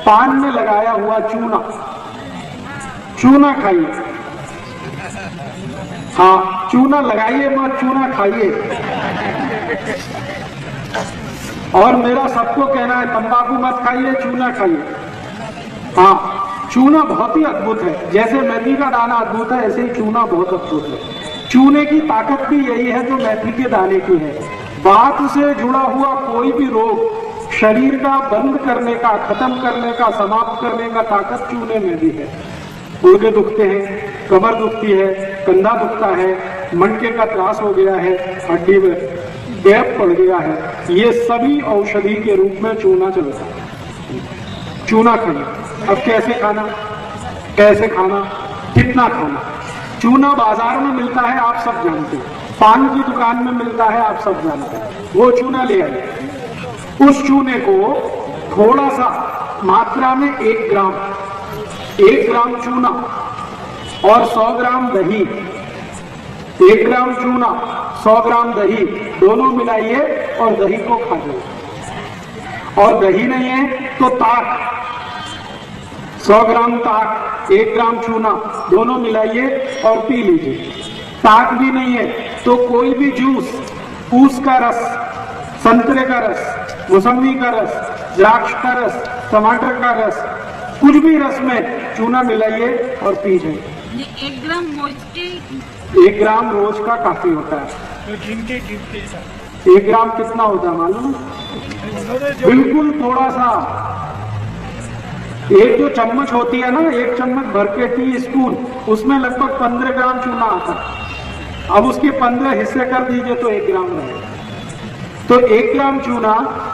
पान में लगाया हुआ चूना, चूना खाइए। हाँ, चूना लगाइए मत, चूना खाइए। और मेरा सबको कहना है तंबाकू मत खाइए, चूना खाइए। हाँ, चूना बहुत ही अद्भुत है, जैसे मेथी का दाना अद्भुत है ऐसे ही चूना बहुत अद्भुत है। चूने की ताकत भी यही है जो मेथी के दाने की है। बात से जुड़ा हुआ कोई भी रोग शरीर का बंद करने का, खत्म करने का, समाप्त करने का ताकत चूने में भी है। गुर्दे दुखते हैं, कमर दुखती है, कंधा दुखता है, मणके का त्रास हो गया है, हड्डी में गैप पड़ गया है, ये सभी औषधि के रूप में चूना चलता है। चूना खाना। अब कैसे खाना, कैसे खाना, कितना खाना? चूना बाजार में मिलता है, आप सब जानते हैं। पान की दुकान में मिलता है, आप सब जानते हैं। वो चूना ले आए, उस चूने को थोड़ा सा मात्रा में 1 ग्राम चूना और 100 ग्राम दही, 1 ग्राम चूना 100 ग्राम दही दोनों मिलाइए और दही को खा लीजिए। और दही नहीं है तो ताक, 100 ग्राम ताक, 1 ग्राम चूना दोनों मिलाइए और पी लीजिए। ताक भी नहीं है तो कोई भी जूस, ऊस का रस, संतरे का रस, मौसमी का रस, द्राक्ष का रस, टमाटर का रस, कुछ भी रस में चूना मिलाइए और पी जाइए। 1 ग्राम रोज के, 1 ग्राम रोज का काफी होता है। 1 ग्राम कितना होता है मालूम? बिल्कुल थोड़ा सा। एक जो चम्मच होती है ना, 1 चम्मच भर के टी स्पून, उसमें लगभग 15 ग्राम चूना आता है। अब उसके 15 हिस्से कर दीजिए तो 1 ग्राम रहेगा। तो 1 ग्राम चूना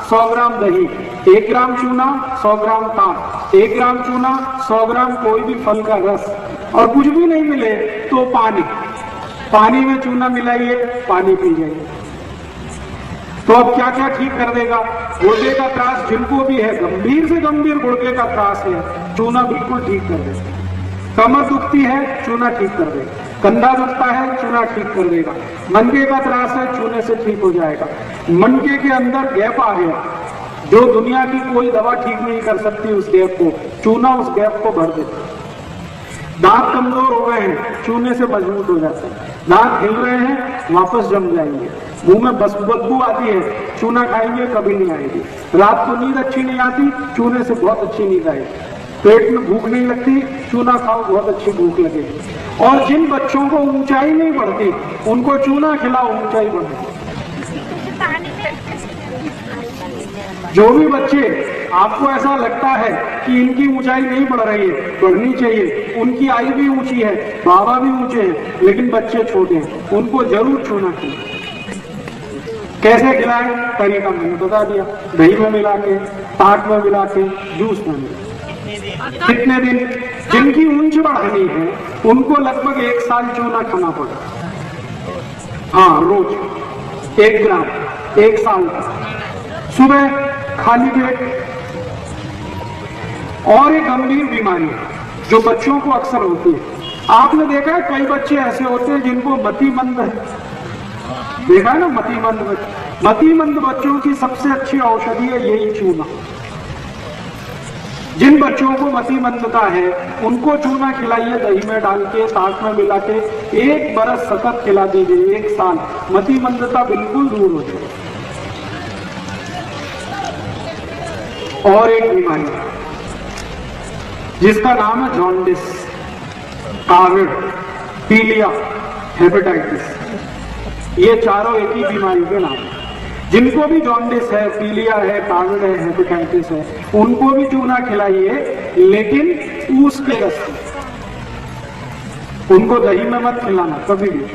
100 ग्राम दही, 1 ग्राम चूना 100 ग्राम ताक, 1 ग्राम चूना 100 ग्राम कोई भी फल का रस, और कुछ भी नहीं मिले तो पानी, पानी में चूना मिलाइए, पानी पी जाइए। तो अब क्या क्या ठीक कर देगा? गुर्दे का त्रास जिनको भी है, गंभीर से गंभीर गुर्दे का त्रास है, चूना बिल्कुल ठीक कर देगा। कमर दुखती है, चूना ठीक कर देगा। कंधा दुखता है, चूना ठीक कर देगा। मनके का त्रास है, चूने से ठीक हो जाएगा। मनके के अंदर गैप आ गया, जो दुनिया की कोई दवा ठीक नहीं कर सकती, उस गैप को चूना उस गैप को भर देता। दांत कमजोर हो गए हैं, चूने से मजबूत हो जाते हैं। दांत हिल रहे हैं, वापस जम जाएंगे। मुंह में बदबू आती है, चूना खाएंगे कभी नहीं आएगी। रात को नींद अच्छी नहीं आती, चूने से बहुत अच्छी नींद आएगी। पेट में भूख नहीं लगती, चूना खाओ, बहुत अच्छी भूख लगेगी। और जिन बच्चों को ऊंचाई नहीं बढ़ती, उनको चूना खिलाओ, ऊंचाई बढ़ेगी। जो भी बच्चे आपको ऐसा लगता है कि इनकी ऊंचाई नहीं बढ़ रही है, बढ़नी चाहिए, उनकी आयु भी ऊंची है, बाबा भी ऊंचे हैं, लेकिन बच्चे छोटे हैं, उनको जरूर चूना खिलाएं। कैसे खिलाएं? तरीका मैंने बता दिया, दही में मिला के, ताक में मिला के, जूस में मिला। कितने दिन? जिनकी ऊंच बढ़ानी है उनको लगभग 1 साल चूना खाना पड़ेगा। हाँ, रोज 1 ग्राम, 1 साल का, सुबह खाली पेट। और एक गंभीर बीमारी जो बच्चों को अक्सर होती है, आपने देखा है कई बच्चे ऐसे होते हैं जिनको मतिमंद है, देखा है ना, मतिमंद बच्चे। मतिमंद बच्चों की सबसे अच्छी औषधि है यही चूना। जिन बच्चों को मतिमंदता है उनको चूना खिलाइए, दही में डाल के, ताक में मिला के, 1 बरस सतत खिला दीजिए, 1 साल, मतिमंदता बिल्कुल दूर हो जाए। और एक बीमारी जिसका नाम है जॉन्डिस, काविड, पीलिया, हेपेटाइटिस, ये चारों एक ही बीमारी के नाम है। जिनको भी जॉन्डिस है, पीलिया है, काविड है, हेपेटाइटिस है, उनको भी चूना खिलाइए, लेकिन ऊस के रस में। उनको दही में मत खिलाना कभी भी।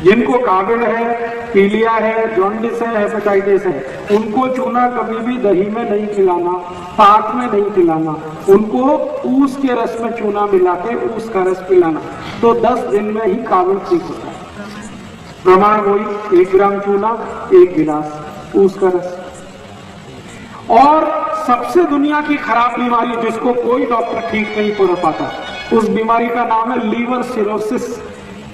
जिनको काविड है, पीलिया है, जॉन्डिस है, हेपेटाइटिस है, उनको चूना कभी भी दही में नहीं खिलाना, ताक में नहीं खिलाना। उनको ऊस के रस में चूना मिला के ऊस का रस पिलाना, तो 10 दिन में ही काविड ठीक होता है। प्रमाण वही, 1 ग्राम चूना, 1 गिलास ऊस का रस। और सबसे दुनिया की खराब बीमारी जिसको कोई डॉक्टर ठीक नहीं कर पाता, उस बीमारी का नाम है लीवर सिरोसिस।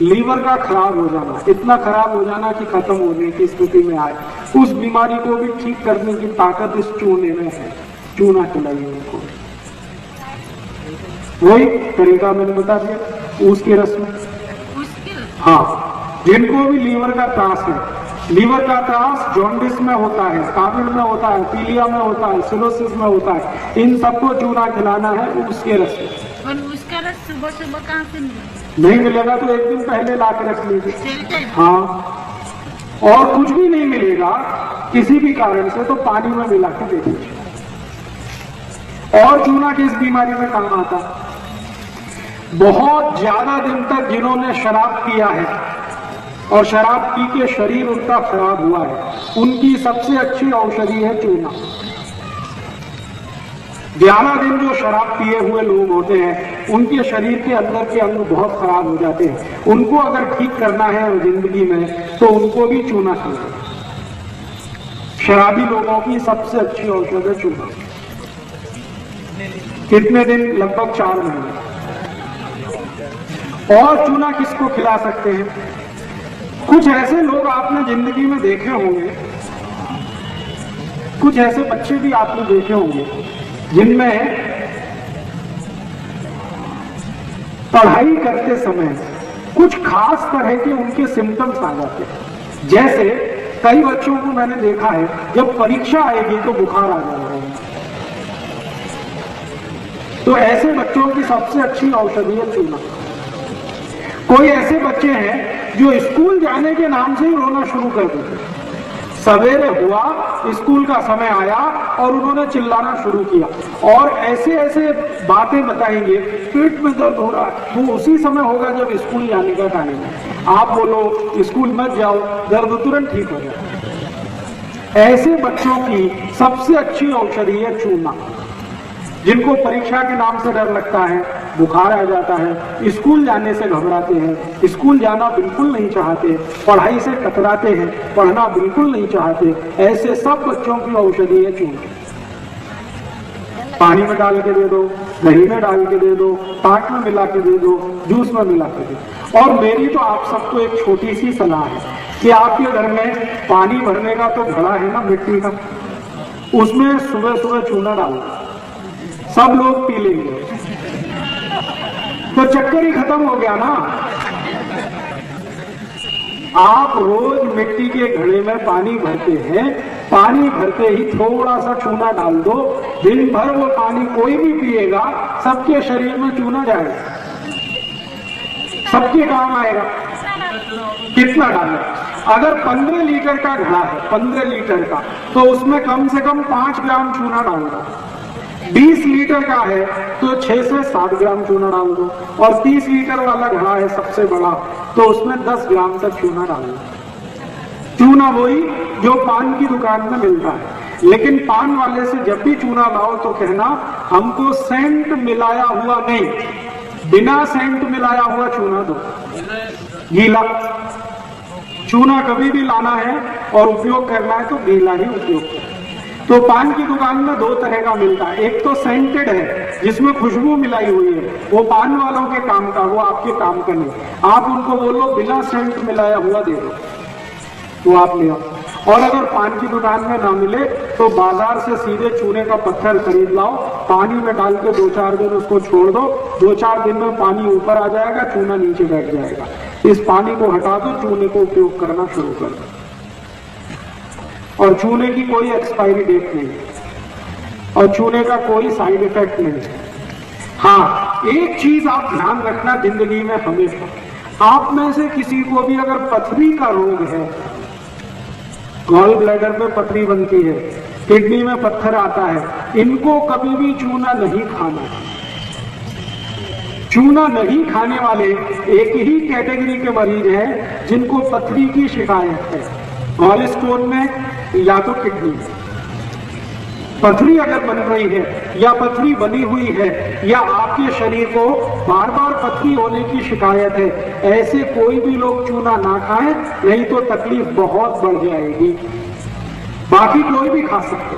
लीवर का खराब हो जाना, इतना खराब हो जाना कि खत्म होने की स्थिति में आए, उस बीमारी को भी ठीक करने की ताकत इस चूने में है। चूना खिलाइए उनको। वही तरीका मैंने बता दिया, उसके रस में। हाँ, जिनको भी लीवर का त्रास है, लीवर का त्रास जॉन्डिस में होता है, काबिल में होता है, पीलिया में होता है, सिरोसिस में होता है, इन सबको चूना खिलाना है उसके रस में। और उसका रस सुबह सुबह कहाँ से मिलेगा? नहीं मिलेगा तो एक दिन पहले ला के रख लीजिए। हाँ, और कुछ भी नहीं मिलेगा किसी भी कारण से तो पानी में मिला के दे दीजिए। और चूना किस बीमारी में काम आता? बहुत ज्यादा दिन तक जिन्होंने शराब पिया है और शराब पी के शरीर उनका खराब हुआ है, उनकी सबसे अच्छी औषधि है चूना। 11 दिन जो शराब पिए हुए लोग होते हैं, उनके शरीर के अंदर के अंग बहुत खराब हो जाते हैं। उनको अगर ठीक करना है जिंदगी में तो उनको भी चूना चाहिए। शराबी लोगों की सबसे अच्छी औषध है चूना। कितने दिन? लगभग 4 महीने। और चूना किसको खिला सकते हैं? कुछ ऐसे लोग आपने जिंदगी में देखे होंगे, कुछ ऐसे बच्चे भी आपने देखे होंगे जिनमें पढ़ाई करते समय कुछ खास तरह के उनके सिम्टम्स आ जाते हैं। जैसे कई बच्चों को मैंने देखा है, जब परीक्षा आएगी तो बुखार आ जाएगा। तो ऐसे बच्चों की सबसे अच्छी औषधि है चूना। कोई ऐसे बच्चे हैं जो स्कूल जाने के नाम से ही रोना शुरू कर देते। सवेरे हुआ, स्कूल का समय आया और उन्होंने चिल्लाना शुरू किया और ऐसे ऐसे बातें बताएंगे, पेट में दर्द हो रहा है। वो उसी समय होगा जब स्कूल जाने का टाइम है। आप बोलो स्कूल मत जाओ, दर्द तुरंत ठीक हो जाए। ऐसे बच्चों की सबसे अच्छी औषधि है चूना। जिनको परीक्षा के नाम से डर लगता है, बुखार आ जाता है, स्कूल जाने से घबराते हैं, स्कूल जाना बिल्कुल नहीं चाहते, पढ़ाई से कतराते हैं, पढ़ना बिल्कुल नहीं चाहते, ऐसे सब बच्चों की औषधि है चूना। पानी में डाल के दे दो, दही में डाल के दे दो, पाक में मिला के दे दो, जूस में मिला के दे दो। और मेरी तो आप सबको एक छोटी सी सलाह है कि आपके घर में पानी भरने का तो घड़ा है ना मिट्टी का, उसमें सुबह सुबह चूना डालो, सब लोग पी लेंगे तो चक्कर ही खत्म हो गया ना। आप रोज मिट्टी के घड़े में पानी भरते हैं, पानी भरते ही थोड़ा सा चूना डाल दो, दिन भर वो पानी कोई भी पिएगा, सबके शरीर में चूना जाएगा, सबके काम आएगा। कितना डालें? अगर 15 लीटर का घड़ा है, 15 लीटर का, तो उसमें कम से कम 5 ग्राम चूना डाल दो। 20 लीटर का है तो 6 से 7 ग्राम चूना डाल दो, और 30 लीटर वाला घड़ा है सबसे बड़ा, तो उसमें 10 ग्राम तक चूना डाल दो। चूना वही जो पान की दुकान में मिलता है, लेकिन पान वाले से जब भी चूना लाओ तो कहना हमको सेंट मिलाया हुआ नहीं, बिना सेंट मिलाया हुआ चूना दो, गीला। चूना कभी भी लाना है और उपयोग करना है तो गीला ही उपयोग करें। तो पान की दुकान में 2 तरह का मिलता है, एक तो सेंटेड है जिसमें खुशबू मिलाई हुई है, वो पान वालों के काम का, वो आपके काम का नहीं। आप उनको बोलो बिना सेंट मिलाया हुआ दे दो, तो आप ले आओ। और अगर पान की दुकान में ना मिले तो बाजार से सीधे चूने का पत्थर खरीद लाओ, पानी में डाल के 2-4 दिन उसको छोड़ दो, 2-4 दिन में पानी ऊपर आ जाएगा, चूना नीचे बैठ जाएगा। इस पानी को हटा दो, चूने को उपयोग करना शुरू कर दो। और चूने की कोई एक्सपायरी डेट नहीं है और चूने का कोई साइड इफेक्ट नहीं है। हाँ, एक चीज आप ध्यान रखना जिंदगी में हमेशा, आप में से किसी को भी अगर पथरी का रोग है, गॉल ब्लैडर में पथरी बनती है, किडनी में पत्थर आता है, इनको कभी भी चूना नहीं खाना है। चूना नहीं खाने वाले एक ही कैटेगरी के मरीज हैं जिनको पथरी की शिकायत है, गॉल स्टोन में या तो किडनी में। पथरी अगर बन रही है या पथरी बनी हुई है या आपके शरीर को बार बार पथरी होने की शिकायत है, ऐसे कोई भी लोग चूना ना खाएं, नहीं तो तकलीफ बहुत बढ़ जाएगी। बाकी कोई भी खा सकते।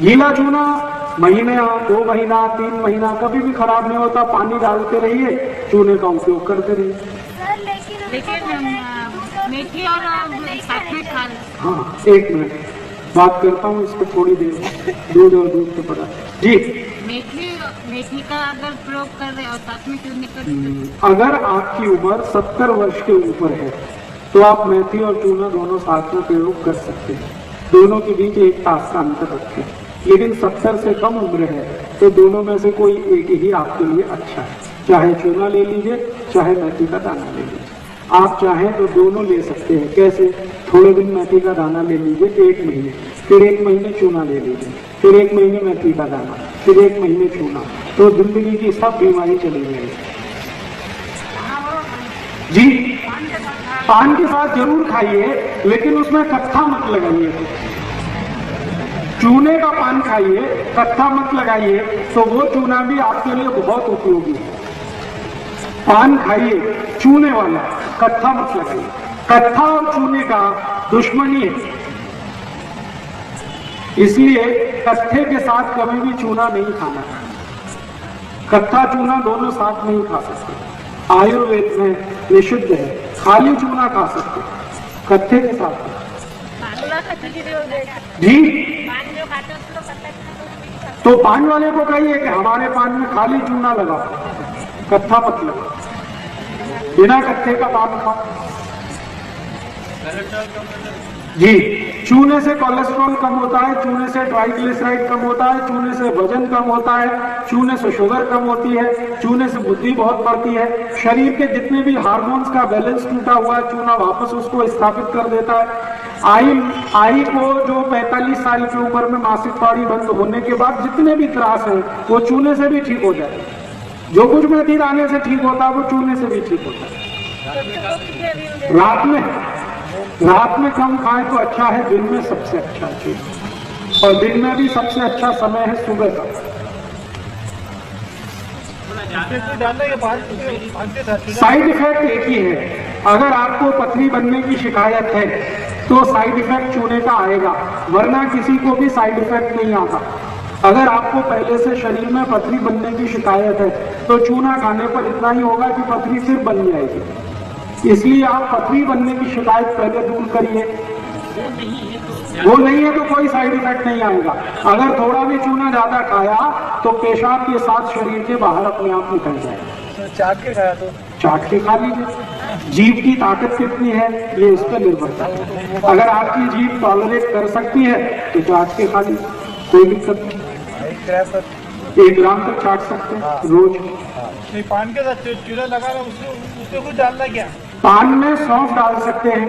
गीला चूना महीने 2 महीना 3 महीना कभी भी खराब नहीं होता, पानी डालते रहिए, चूने का उपयोग करते रहिए। लेकिन मेथी और साथ में खा लें। हाँ, 1 मिनट बात करता हूँ इसको थोड़ी देर, दूध और दूध के पता जी। मेथी मेथी का अगर प्रयोग कर रहे और साथ में चूने का, अगर आपकी उम्र 70 वर्ष के ऊपर है तो आप मेथी और चूना दोनों साथ में प्रयोग कर सकते हैं। दोनों के बीच 1 तास का अंतर रखें। लेकिन 70 से कम उम्र है तो दोनों में से कोई एक ही आपके लिए अच्छा है। चाहे चूना ले लीजिए, चाहे मेथी का दाना ले लीजिए। आप चाहें तो दोनों ले सकते हैं। कैसे? थोड़े दिन मेथी का दाना ले लीजिए 1 महीने, फिर 1 महीने चूना ले लीजिए, फिर 1 महीने मेथी का दाना, फिर 1 महीने चूना, तो जिंदगी की सब बीमारी चली जाएगी। जी, पान के साथ जरूर खाइए, लेकिन उसमें कत्था मत लगाइए। चूने का पान खाइए, कत्था मत लगाइए, तो वो चूना भी आपके लिए बहुत उपयोगी है। पान खाइए चूने वाला, कत्था मत लगाइए। कत्था और चूने का दुश्मनी है, इसलिए कत्थे के साथ कभी भी चूना नहीं खाना। कत्था चूना दोनों साथ नहीं खा सकते। आयुर्वेद में निषिद्ध है, खाली चूना खा सकते, कत्थे के साथ। जी, तो पान वाले को कहिए कि हमारे पान में खाली चूना लगा, कत्था मत लगा, बिना कत्थे का पान खाओ। जी, चूने से कोलेस्ट्रॉल कम होता है, चूने से ट्राइग्लिसराइड कम होता है, चूने से वजन कम होता है, चूने से शुगर कम होती है, चूने से बुद्धि बहुत बढ़ती है। शरीर के जितने भी हार्मोन्स का बैलेंस टूटा हुआ है, चूना वापस उसको स्थापित कर देता है। आई को जो 45 साल के ऊपर में मासिक पानी बंद होने के बाद जितने भी त्रास है वो चूने से भी ठीक हो जाए। जो कुछ मेथी दाने से ठीक होता है वो चूने से भी ठीक होता है। रात में कम खाएं तो अच्छा है, दिन में सबसे अच्छा चीज, और दिन में भी सबसे अच्छा समय है सुबह का। साइड इफेक्ट एक ही है। अगर आपको पथरी बनने की शिकायत है तो साइड इफेक्ट चूने का आएगा, वरना किसी को भी साइड इफेक्ट नहीं आता। अगर आपको पहले से शरीर में पथरी बनने की शिकायत है तो चूना खाने पर इतना ही होगा कि पथरी फिर बन जाएगी। इसलिए आप पथरी बनने की शिकायत पहले दूर करिए। वो नहीं है तो कोई साइड इफेक्ट नहीं आएगा। अगर थोड़ा भी चूना ज्यादा खाया तो पेशाब के साथ शरीर के बाहर अपने आप निकल जाएगा। चाट के खाया तो चाट के खा लीजिए। जीभ की ताकत कितनी है ये इस पर निर्भर करता है। अगर आपकी जीभ टॉलरेट कर सकती है तो चाट के खा लीजिए, कोई दिक्कत नहीं। 1 ग्राम तक चाट सकते हैं रोज। पान के साथ चूना लगा रहा उसमें कुछ डालना क्या? पान में सौंफ डाल सकते हैं,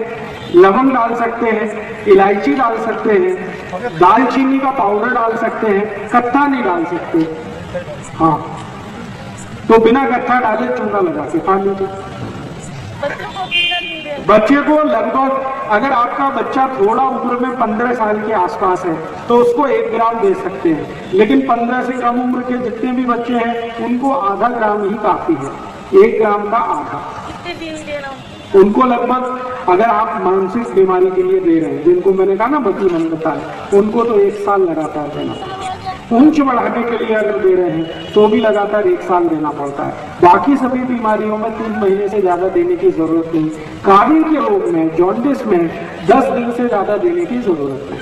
लवंग डाल सकते हैं, इलायची डाल सकते हैं, दालचीनी का पाउडर डाल सकते हैं, कत्था नहीं डाल सकते। हाँ, तो बिना कत्था डाले चूना लगा के खा लीजिए। बच्चे को लगभग, अगर आपका बच्चा थोड़ा उम्र में 15 साल के आसपास है तो उसको 1 ग्राम दे सकते हैं, लेकिन 15 से कम उम्र के जितने भी बच्चे हैं उनको आधा ग्राम ही काफी है। 1 ग्राम का आधा। उनको लगभग, अगर आप मानसिक बीमारी के लिए दे रहे हैं, जिनको मैंने कहा ना मतिमंदता है, उनको तो 1 साल लगातार देना। ऊंच बढ़ाने के लिए अगर दे रहे हैं तो भी लगातार 1 साल देना पड़ता है। बाकी सभी बीमारियों में 3 महीने से ज्यादा देने की जरूरत नहीं। काबिल के लोग में, जॉन्डिस में 10 दिन से ज्यादा देने की जरूरत है।